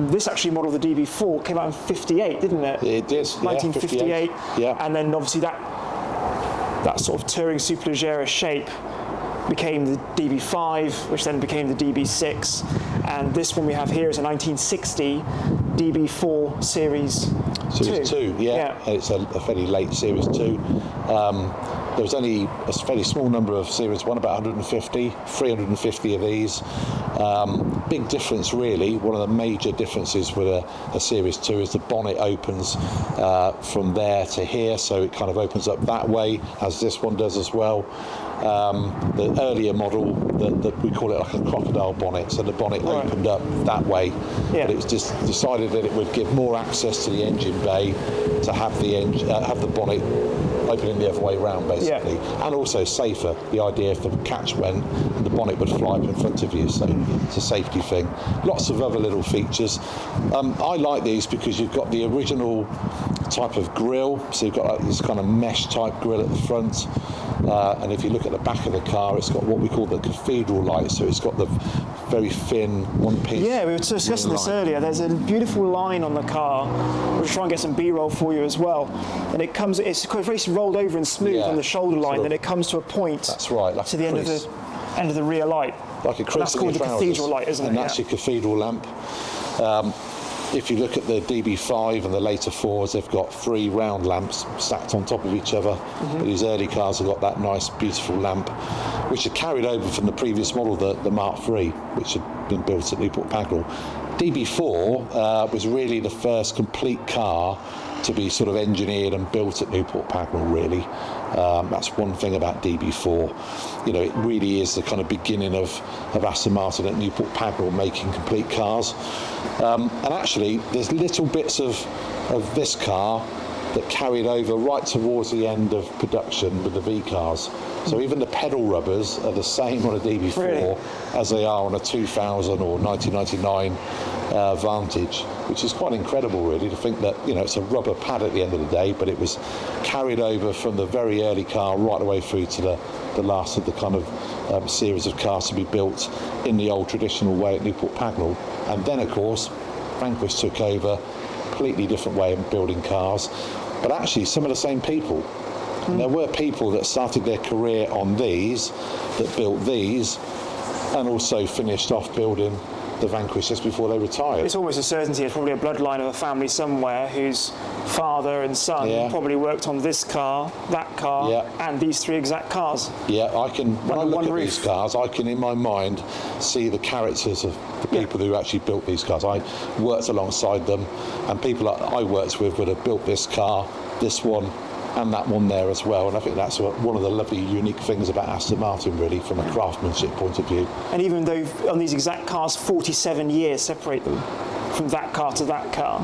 This actually model, the DB4, came out in 58, didn't it? It did, 1958. Yeah. And then obviously that sort of touring superleggera shape became the DB5, which then became the DB6. And this one we have here is a 1960 DB4 Series 2, yeah. It's a fairly late Series 2. There was only a fairly small number of Series 1, about 350 of these. Big difference really, one of the major differences with a Series 2 is the bonnet opens from there to here, so it kind of opens up that way, as this one does as well. The earlier model, that we call it like a crocodile bonnet, so the bonnet opened up that way, but it was just decided that it would give more access to the engine bay to have the bonnet opening the other way around, basically, and also safer. The idea if the catch went, and the bonnet would fly up in front of you, so it's a safety thing. Lots of other little features. I like these because you've got the original type of grille, so you've got like this kind of mesh type grille at the front, and if you look at the back of the car, it's got what we call the cathedral light, so it's got the very thin one piece. Yeah, we were discussing this earlier. There's a beautiful line on the car. We'll try and get some B-roll for you as well. And it's quite very rolled over and smooth on the shoulder line, and it comes to a point. That's right, like to the end of the rear light. Like a crease. That's called the cathedral light, isn't it? And that's your cathedral lamp. If you look at the DB5 and the later 4s, they've got 3 round lamps stacked on top of each other. But these early cars have got that nice, beautiful lamp, which had carried over from the previous model, the Mark III, which had been built at Newport Pagnell. DB4 was really the first complete car to be sort of engineered and built at Newport Pagnell, really. That's one thing about DB4. You know, it really is the kind of beginning of Aston Martin at Newport Pagnell making complete cars. And actually, there's little bits of this car that carried over right towards the end of production with the V cars. So even the pedal rubbers are the same on a DB4 as they are on a 2000 or 1999 Vantage, which is quite incredible really to think that, you know, it's a rubber pad at the end of the day, but it was carried over from the very early car right the way through to the last of the kind of series of cars to be built in the old traditional way at Newport Pagnell. And then of course Vanquish took over, completely different way of building cars, but actually some of the same people. And there were people that started their career on these, that built these, and also finished off building the Vanquish just before they retired. It's almost a certainty. It's probably a bloodline of a family somewhere whose father and son probably worked on this car, that car, and these 3 exact cars. Yeah, when I look at these cars, I can in my mind see the characters of the people who actually built these cars. I worked alongside them, and people that I worked with would have built this car, this one, and that one there as well, and I think that's one of the lovely, unique things about Aston Martin, really, from a craftsmanship point of view. And even though on these exact cars, 47 years separate them from that car to that car,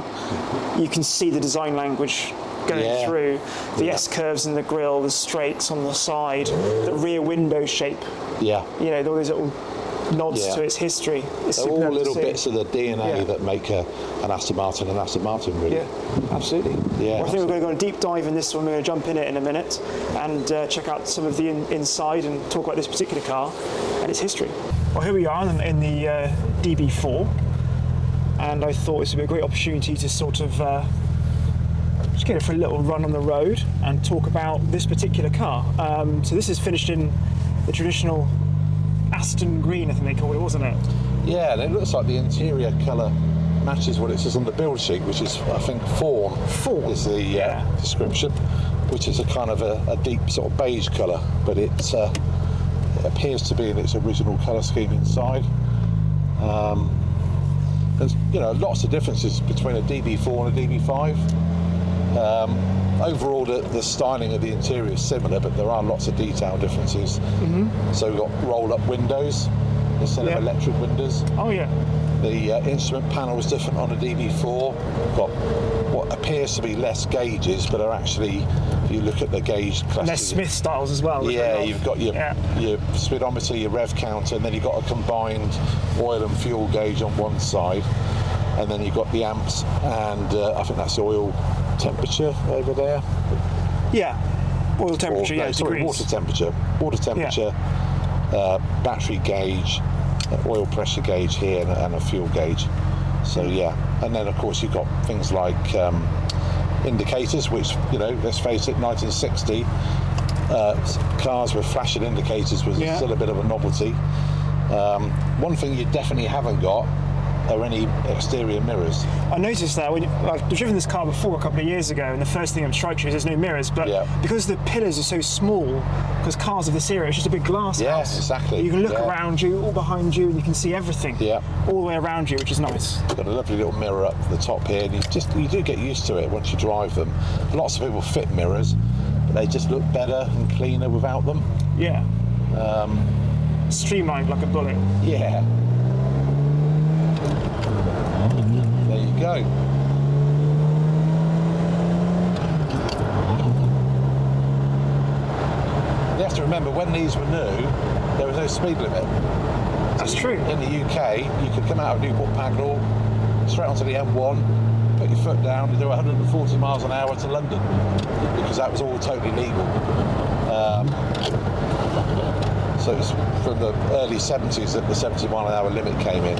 you can see the design language going through. The S-curves in the grille, the straights on the side, the rear window shape. Yeah. You know, all these little nods to its history. It's They're all little bits of the DNA that make an Aston Martin an Aston Martin, really. Yeah, absolutely. Yeah, well, I think we're going to go on a deep dive in this one. We're going to jump in it in a minute and check out some of the inside and talk about this particular car and its history. Well, here we are in the DB4, and I thought this would be a great opportunity to sort of just get it for a little run on the road and talk about this particular car. So this is finished in the traditional Aston green, I think they called it, wasn't it? Yeah, and it looks like the interior colour matches what it says on the build sheet, which is, I think, fawn. Fawn is the description, which is a kind of a deep sort of beige colour, but it appears to be in its original colour scheme inside. There's, you know, lots of differences between a DB4 and a DB5. Overall, the styling of the interior is similar, but there are lots of detail differences. So we've got roll-up windows instead of electric windows. Oh yeah. The instrument panel is different on a DB4. We've got what appears to be less gauges, but are actually, if you look at the gauge clusters, less Smith styles as well. Yeah, you've got your speedometer, your rev counter, and then you've got a combined oil and fuel gauge on one side, and then you've got the amps, and I think that's the oil temperature over there. Yeah, oil temperature. Sorry, water temperature. Battery gauge, oil pressure gauge here, and a fuel gauge. So yeah, and then of course you've got things like indicators, which, you know, let's face it, 1960 cars with flashing indicators was still a bit of a novelty. One thing you definitely haven't got are any exterior mirrors. I noticed that I've driven this car before a couple of years ago, and the first thing that strikes you is there's no mirrors, but because the pillars are so small, because cars of this era, it's just a big glass house. Exactly. You can look around you, all behind you, and you can see everything all the way around you, which is nice. You've got a lovely little mirror up the top here, and you do get used to it once you drive them. Lots of people fit mirrors, but they just look better and cleaner without them. Yeah. Streamlined like a bullet. Yeah. There you go. You have to remember, when these were new, there was no speed limit. That's true. In the UK, you could come out of Newport Pagnell, straight onto the M1, put your foot down and do 140 miles an hour to London, because that was all totally legal. So it was from the early 70s that the 70 mile an hour limit came in.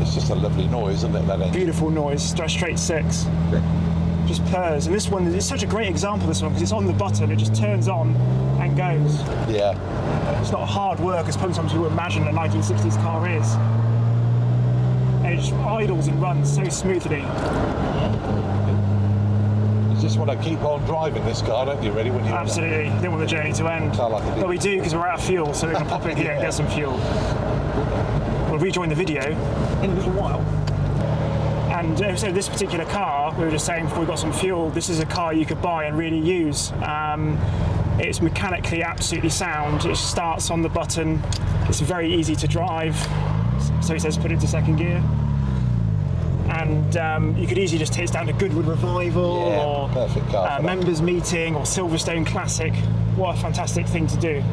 It's just a lovely noise, isn't it, that engine? Beautiful noise, straight six. Just purrs. And this one is such a great example, this one, because it's on the button, it just turns on and goes. Yeah. It's not hard work as sometimes you imagine a 1960s car is. And it just idles and runs so smoothly. You just want to keep on driving this car, don't you, really? When you Absolutely. You don't want the journey to end. But we do, because we're out of fuel, so we're going to pop in here and get some fuel. We'll rejoin the video in a little while. And so this particular car, we were just saying before we got some fuel, this is a car you could buy and really use. It's mechanically absolutely sound. It starts on the button. It's very easy to drive. So he says put it into second gear. And you could easily just take it down to Goodwood Revival or perfect car Members Meeting or Silverstone Classic. What a fantastic thing to do.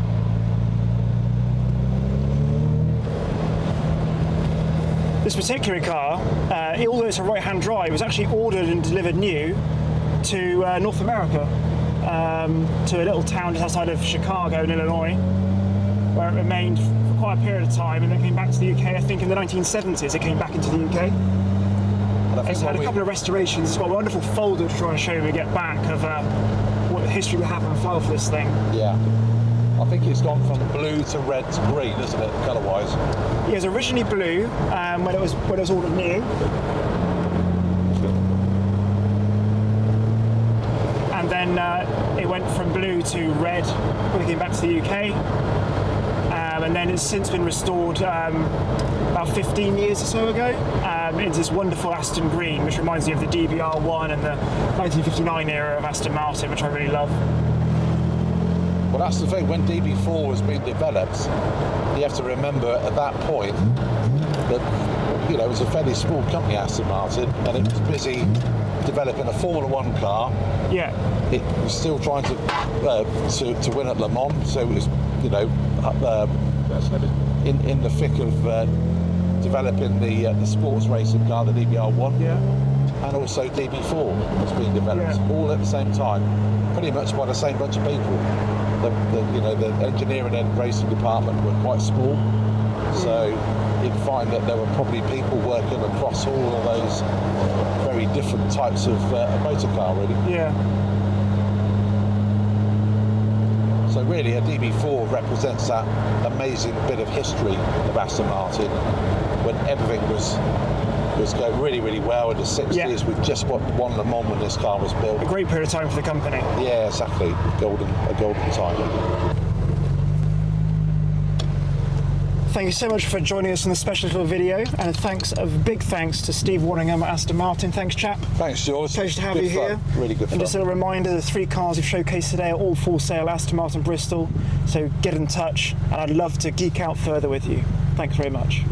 This particular car, although it's a right-hand drive, was actually ordered and delivered new to North America, to a little town just outside of Chicago in Illinois, where it remained for quite a period of time, and then came back to the UK. I think in the 1970s it came back into the UK. It's had a couple of restorations. It's got a wonderful folder to try and show you when we get back of what history we have on file for this thing. Yeah. I think it's gone from blue to red to green, isn't it, colour-wise? Yeah, it was originally blue when it was ordered new. And then it went from blue to red when it came back to the UK. And then it's since been restored about 15 years or so ago into this wonderful Aston green, which reminds me of the DB4 and the 1959 era of Aston Martin, which I really love. Well, that's the thing, when DB4 was being developed, you have to remember at that point that, you know, it was a fairly small company, Aston Martin, and it was busy developing a Formula 1 car. Yeah. It was still trying to win at Le Mans, so it was, you know, in the thick of developing the sports racing car, the DB4, and also DB4 was being developed, all at the same time, pretty much by the same bunch of people. The engineering and racing department were quite small, so you'd find that there were probably people working across all of those very different types of motor car, really. Yeah. So really, a DB4 represents that amazing bit of history of Aston Martin, when everything was going really, really well in the 60s. We've just won Le Mans when this car was built. A great period of time for the company. Yeah, exactly. A golden time. Thank you so much for joining us in this special little video, and big thanks to Steve Waddingham at Aston Martin. Thanks, chap. Thanks, George. Pleasure to have you here. Really good fun. And just a reminder, the 3 cars we've showcased today are all for sale at Aston Martin Bristol, so get in touch, and I'd love to geek out further with you. Thanks very much.